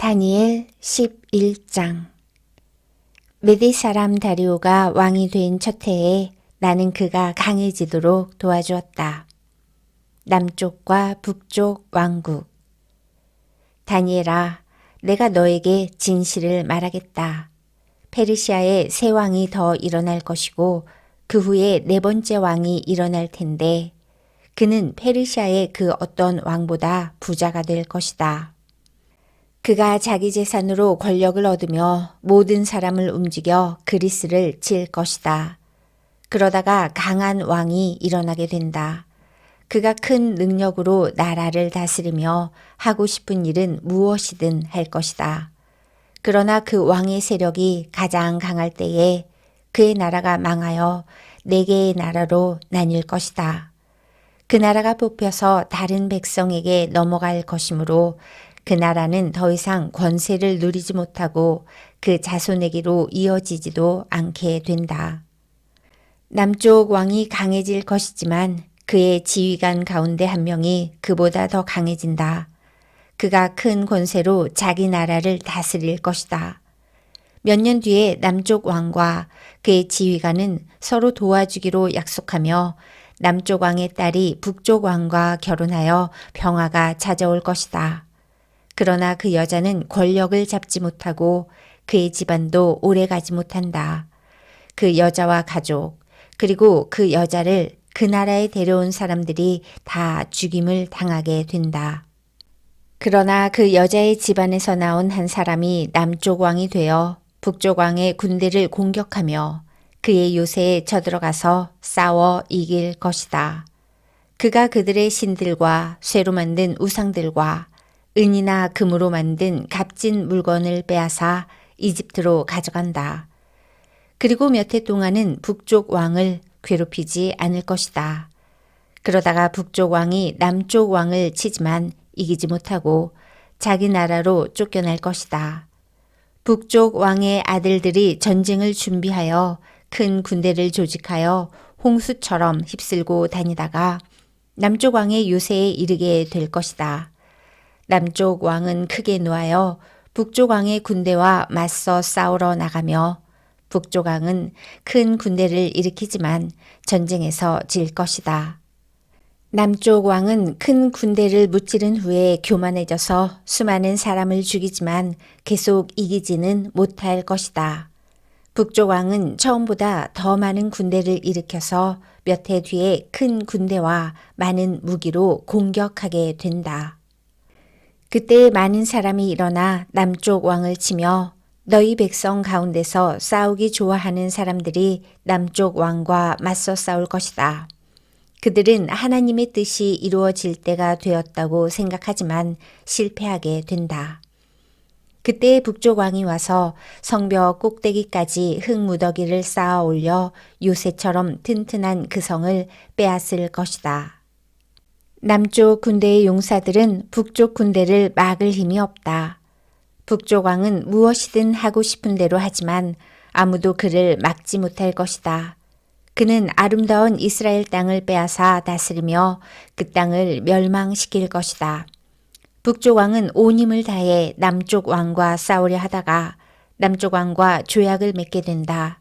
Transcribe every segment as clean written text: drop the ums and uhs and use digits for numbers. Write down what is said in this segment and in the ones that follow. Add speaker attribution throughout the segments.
Speaker 1: 다니엘 11장. 메대 사람 다리오가 왕이 된 첫 해에 나는 그가 강해지도록 도와주었다. 남쪽과 북쪽 왕국. 다니엘아, 내가 너에게 진실을 말하겠다. 페르시아에 새 왕이 더 일어날 것이고 그 후에 네 번째 왕이 일어날 텐데 그는 페르시아의 그 어떤 왕보다 부자가 될 것이다. 그가 자기 재산으로 권력을 얻으며 모든 사람을 움직여 그리스를 칠 것이다. 그러다가 강한 왕이 일어나게 된다. 그가 큰 능력으로 나라를 다스리며 하고 싶은 일은 무엇이든 할 것이다. 그러나 그 왕의 세력이 가장 강할 때에 그의 나라가 망하여 네 개의 나라로 나뉠 것이다. 그 나라가 뽑혀서 다른 백성에게 넘어갈 것이므로 그 나라는 더 이상 권세를 누리지 못하고 그 자손에게로 이어지지도 않게 된다. 남쪽 왕이 강해질 것이지만 그의 지휘관 가운데 한 명이 그보다 더 강해진다. 그가 큰 권세로 자기 나라를 다스릴 것이다. 몇 년 뒤에 남쪽 왕과 그의 지휘관은 서로 도와주기로 약속하며 남쪽 왕의 딸이 북쪽 왕과 결혼하여 평화가 찾아올 것이다. 그러나 그 여자는 권력을 잡지 못하고 그의 집안도 오래 가지 못한다. 그 여자와 가족, 그리고 그 여자를 그 나라에 데려온 사람들이 다 죽임을 당하게 된다. 그러나 그 여자의 집안에서 나온 한 사람이 남쪽 왕이 되어 북쪽 왕의 군대를 공격하며 그의 요새에 쳐들어가서 싸워 이길 것이다. 그가 그들의 신들과 쇠로 만든 우상들과 은이나 금으로 만든 값진 물건을 빼앗아 이집트로 가져간다. 그리고 몇 해 동안은 북쪽 왕을 괴롭히지 않을 것이다. 그러다가 북쪽 왕이 남쪽 왕을 치지만 이기지 못하고 자기 나라로 쫓겨날 것이다. 북쪽 왕의 아들들이 전쟁을 준비하여 큰 군대를 조직하여 홍수처럼 휩쓸고 다니다가 남쪽 왕의 요새에 이르게 될 것이다. 남쪽 왕은 크게 노하여 북쪽 왕의 군대와 맞서 싸우러 나가며 북쪽 왕은 큰 군대를 일으키지만 전쟁에서 질 것이다. 남쪽 왕은 큰 군대를 무찌른 후에 교만해져서 수많은 사람을 죽이지만 계속 이기지는 못할 것이다. 북쪽 왕은 처음보다 더 많은 군대를 일으켜서 몇 해 뒤에 큰 군대와 많은 무기로 공격하게 된다. 그때 많은 사람이 일어나 남쪽 왕을 치며 너희 백성 가운데서 싸우기 좋아하는 사람들이 남쪽 왕과 맞서 싸울 것이다. 그들은 하나님의 뜻이 이루어질 때가 되었다고 생각하지만 실패하게 된다. 그때 북쪽 왕이 와서 성벽 꼭대기까지 흙무더기를 쌓아 올려 요새처럼 튼튼한 그 성을 빼앗을 것이다. 남쪽 군대의 용사들은 북쪽 군대를 막을 힘이 없다. 북쪽 왕은 무엇이든 하고 싶은 대로 하지만 아무도 그를 막지 못할 것이다. 그는 아름다운 이스라엘 땅을 빼앗아 다스리며 그 땅을 멸망시킬 것이다. 북쪽 왕은 온 힘을 다해 남쪽 왕과 싸우려 하다가 남쪽 왕과 조약을 맺게 된다.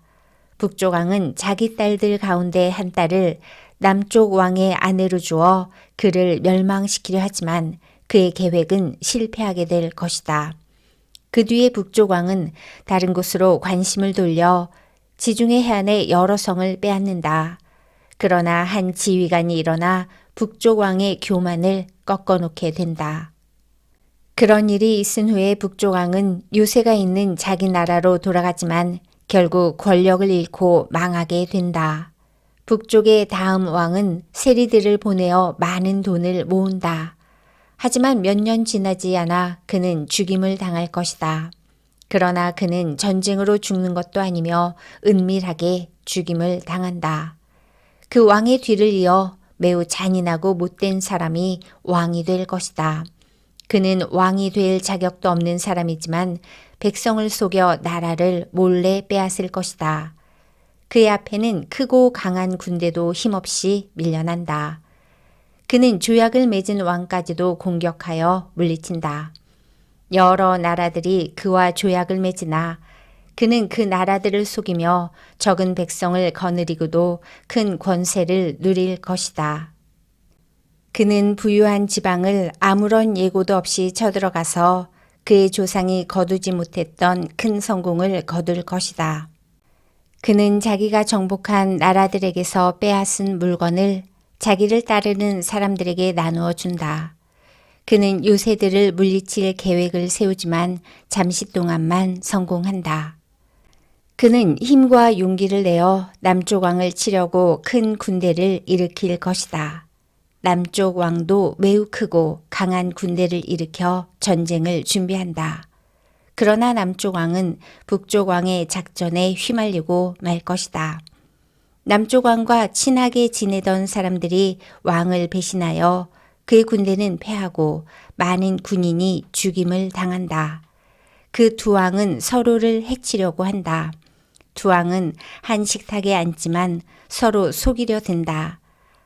Speaker 1: 북쪽 왕은 자기 딸들 가운데 한 딸을 남쪽 왕의 아내로 주어 그를 멸망시키려 하지만 그의 계획은 실패하게 될 것이다. 그 뒤에 북쪽 왕은 다른 곳으로 관심을 돌려 지중해 해안의 여러 성을 빼앗는다. 그러나 한 지휘관이 일어나 북쪽 왕의 교만을 꺾어놓게 된다. 그런 일이 있은 후에 북쪽 왕은 요새가 있는 자기 나라로 돌아가지만 결국 권력을 잃고 망하게 된다. 북쪽의 다음 왕은 세리들을 보내어 많은 돈을 모은다. 하지만 몇 년 지나지 않아 그는 죽임을 당할 것이다. 그러나 그는 전쟁으로 죽는 것도 아니며 은밀하게 죽임을 당한다. 그 왕의 뒤를 이어 매우 잔인하고 못된 사람이 왕이 될 것이다. 그는 왕이 될 자격도 없는 사람이지만 백성을 속여 나라를 몰래 빼앗을 것이다. 그의 앞에는 크고 강한 군대도 힘없이 밀려난다. 그는 조약을 맺은 왕까지도 공격하여 물리친다. 여러 나라들이 그와 조약을 맺으나 그는 그 나라들을 속이며 적은 백성을 거느리고도 큰 권세를 누릴 것이다. 그는 부유한 지방을 아무런 예고도 없이 쳐들어가서 그의 조상이 거두지 못했던 큰 성공을 거둘 것이다. 그는 자기가 정복한 나라들에게서 빼앗은 물건을 자기를 따르는 사람들에게 나누어 준다. 그는 요새들을 물리칠 계획을 세우지만 잠시 동안만 성공한다. 그는 힘과 용기를 내어 남쪽 왕을 치려고 큰 군대를 일으킬 것이다. 남쪽 왕도 매우 크고 강한 군대를 일으켜 전쟁을 준비한다. 그러나 남쪽 왕은 북쪽 왕의 작전에 휘말리고 말 것이다. 남쪽 왕과 친하게 지내던 사람들이 왕을 배신하여 그의 군대는 패하고 많은 군인이 죽임을 당한다. 그 두 왕은 서로를 해치려고 한다. 두 왕은 한 식탁에 앉지만 서로 속이려 든다.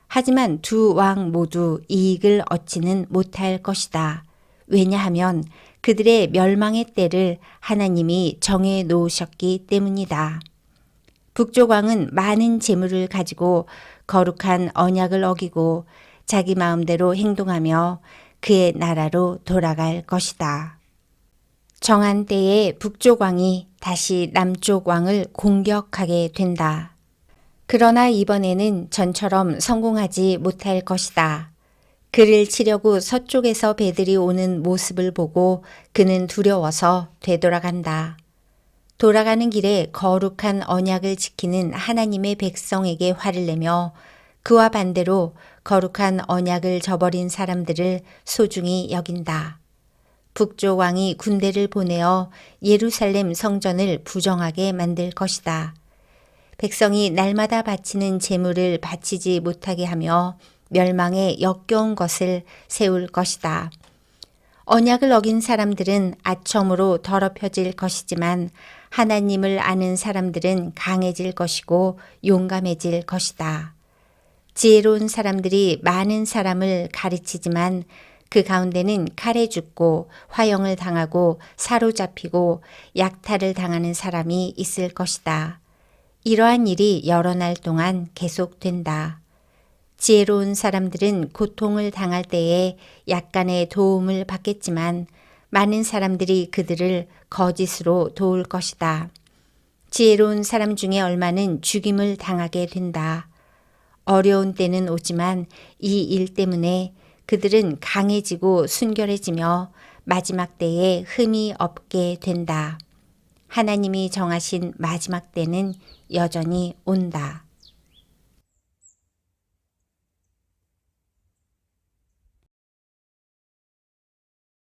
Speaker 1: 하지만 두 왕 모두 이익을 얻지는 못할 것이다. 왜냐하면 그들의 멸망의 때를 하나님이 정해 놓으셨기 때문이다. 북쪽 왕은 많은 재물을 가지고 거룩한 언약을 어기고 자기 마음대로 행동하며 그의 나라로 돌아갈 것이다. 정한 때에 북쪽 왕이 다시 남쪽 왕을 공격하게 된다. 그러나 이번에는 전처럼 성공하지 못할 것이다. 그를 치려고 서쪽에서 배들이 오는 모습을 보고 그는 두려워서 되돌아간다. 돌아가는 길에 거룩한 언약을 지키는 하나님의 백성에게 화를 내며 그와 반대로 거룩한 언약을 저버린 사람들을 소중히 여긴다. 북쪽 왕이 군대를 보내어 예루살렘 성전을 부정하게 만들 것이다. 백성이 날마다 바치는 제물을 바치지 못하게 하며 멸망에 역겨운 것을 세울 것이다. 언약을 어긴 사람들은 아첨으로 더럽혀질 것이지만 하나님을 아는 사람들은 강해질 것이고 용감해질 것이다. 지혜로운 사람들이 많은 사람을 가르치지만 그 가운데는 칼에 죽고 화형을 당하고 사로잡히고 약탈을 당하는 사람이 있을 것이다. 이러한 일이 여러 날 동안 계속된다. 지혜로운 사람들은 고통을 당할 때에 약간의 도움을 받겠지만 많은 사람들이 그들을 거짓으로 도울 것이다. 지혜로운 사람 중에 얼마는 죽임을 당하게 된다. 어려운 때는 오지만 이 일 때문에 그들은 강해지고 순결해지며 마지막 때에 흠이 없게 된다. 하나님이 정하신 마지막 때는 여전히 온다.